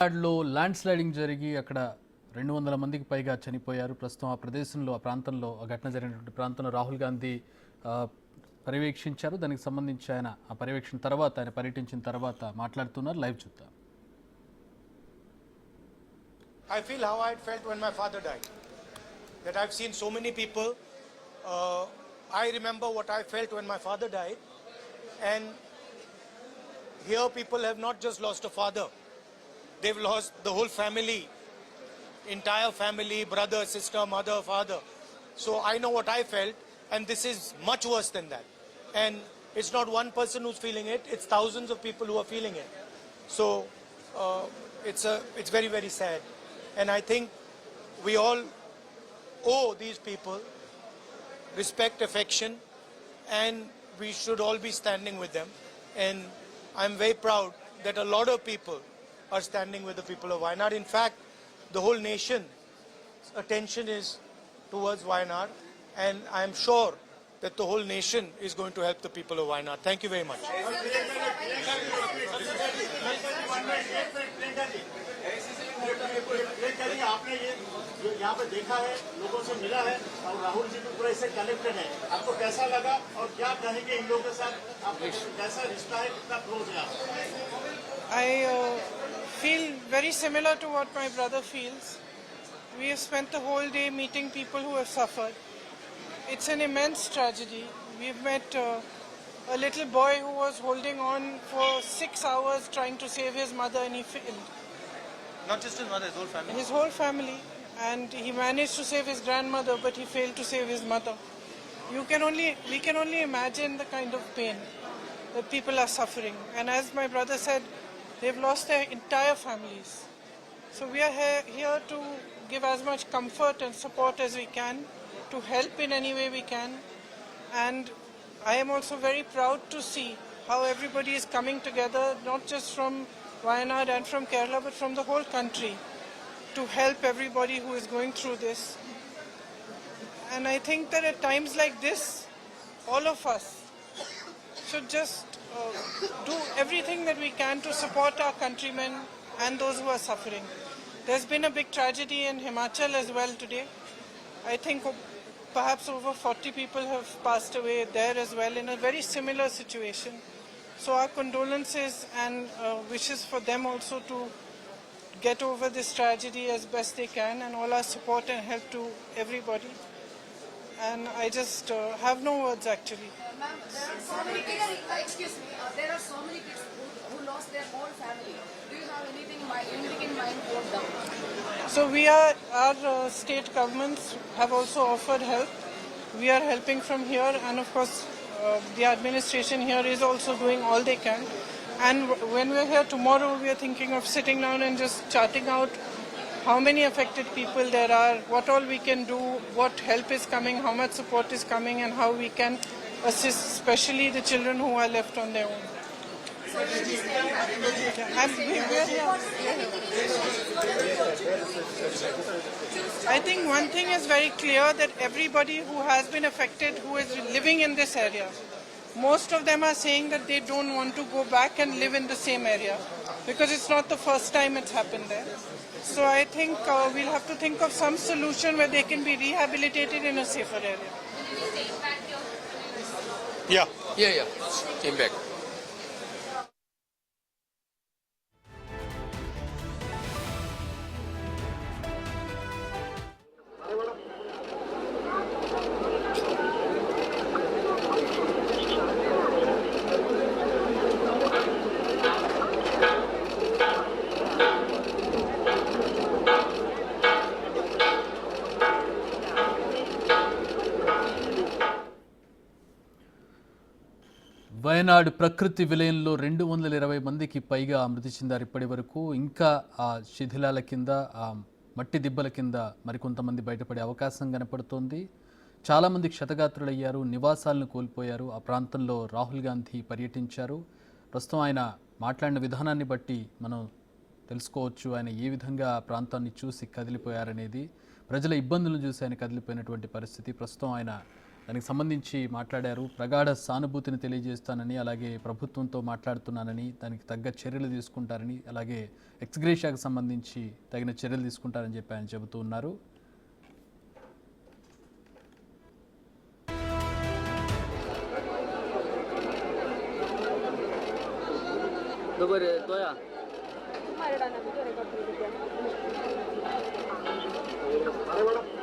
వయనాడులో land sliding జరిగి అక్కడ 200 మందికి పైగా చనిపోయారు. ప్రస్తుతం ఆ ప్రదేశంలో ఆ ప్రాంతంలో ఆ ఘటన జరిగినటువంటి ప్రాంతంలో రాహుల్ గాంధీ పర్యవేక్షించారు. దానికి సంబంధించి ఆయన ఆ పర్యవేక్షణ తర్వాత ఆయన పర్యటించిన తర్వాత మాట్లాడుతున్నారు. లైవ్ చూద్దాం. I feel how I felt when my father died. That I've seen so many people. I remember what I felt when my father died. And here people have not just lost a father. They've lost the whole family, entire family, brother, sister, mother, father. So I know what I felt, and this is much worse than that. And it's not one person who's feeling it, it's thousands of people who are feeling it. So it's very, very sad. And I think we all owe these people respect, affection, and we should all be standing with them. And I'm very proud that a lot of people are standing with the people of Wayanad. In fact, the whole nation's attention is towards Wayanad, and I'm sure that the whole nation is going to help the people of Wayanad. Thank you very much. आपने ये यहाँ पे देखा है, लोगों से मिला है और राहुल जी भी पूरा इससे कनेक्टेड है, आपको कैसा लगा और क्या कहेंगे इन लोगों के साथ, आपका कैसा रिश्ता है, कितना क्लोज है आप? I feel very similar to what my brother feels. We have spent the whole day meeting people who have suffered. It's an immense tragedy. We've met a little boy who was holding on for 6 hours trying to save his mother, and he failed. Not just his mother, his whole family. His whole family, and he managed to save his grandmother, but he failed to save his mother. We can only imagine the kind of pain that people are suffering. And as my brother said, they've lost their entire families. So we are here to give as much comfort and support as we can, to help in any way we can. And I am also very proud to see how everybody is coming together, not just from Wayanad and from Kerala, but from the whole country, to help everybody who is going through this. And I think that at times like this, all of us should just do everything that we can to support our countrymen and those who are suffering. There's been a big tragedy in Himachal as well today. I think perhaps over 40 people have passed away there as well in a very similar situation. So our condolences and wishes for them also to get over this tragedy as best they can, and all our support and help to everybody. And I just have no words actually. Ma'am, there are so many kids, excuse me, there are so many kids who lost their whole family. Do you have anything in mind for them? So our state governments have also offered help. We are helping from here, and of course the administration here is also doing all they can. And when we're here tomorrow, we are thinking of sitting down and just charting out how many affected people there are, what all we can do, what help is coming, how much support is coming, and how we can assist especially the children who are left on their own. I think one thing is very clear, that everybody who has been affected, who is living in this area, most of them are saying that they don't want to go back and live in the same area, because it's not the first time it's happened there. So I think we'll have to think of some solution where they can be rehabilitated in a safer area. Yeah. Came back. Wayanad ప్రకృతి విలయంలో 220 మందికి పైగా మృతి చెందారు ఇప్పటి వరకు. ఇంకా ఆ శిథిలాల కింద, ఆ మట్టి దిబ్బల కింద మరికొంతమంది బయటపడే అవకాశం కనపడుతోంది. చాలామంది క్షతగాత్రులయ్యారు, నివాసాలను కోల్పోయారు. ఆ ప్రాంతంలో రాహుల్ గాంధీ పర్యటించారు. ప్రస్తుతం ఆయన మాట్లాడిన విధానాన్ని బట్టి మనం తెలుసుకోవచ్చు ఆయన ఏ విధంగా ఆ ప్రాంతాన్ని చూసి కదిలిపోయారనేది. ప్రజల ఇబ్బందులను చూసి ఆయన కదిలిపోయినటువంటి పరిస్థితి. ప్రస్తుతం ఆయన దానికి సంబంధించి మాట్లాడారు. ప్రగాఢ సానుభూతిని తెలియజేస్తానని, అలాగే ప్రభుత్వంతో మాట్లాడుతున్నానని, దానికి తగ్గ చర్యలు తీసుకుంటారని, అలాగే ఎక్స్గ్రేషియాకు సంబంధించి తగిన చర్యలు తీసుకుంటారని చెప్పి ఆయన చెబుతూ ఉన్నారు. Maradona video record.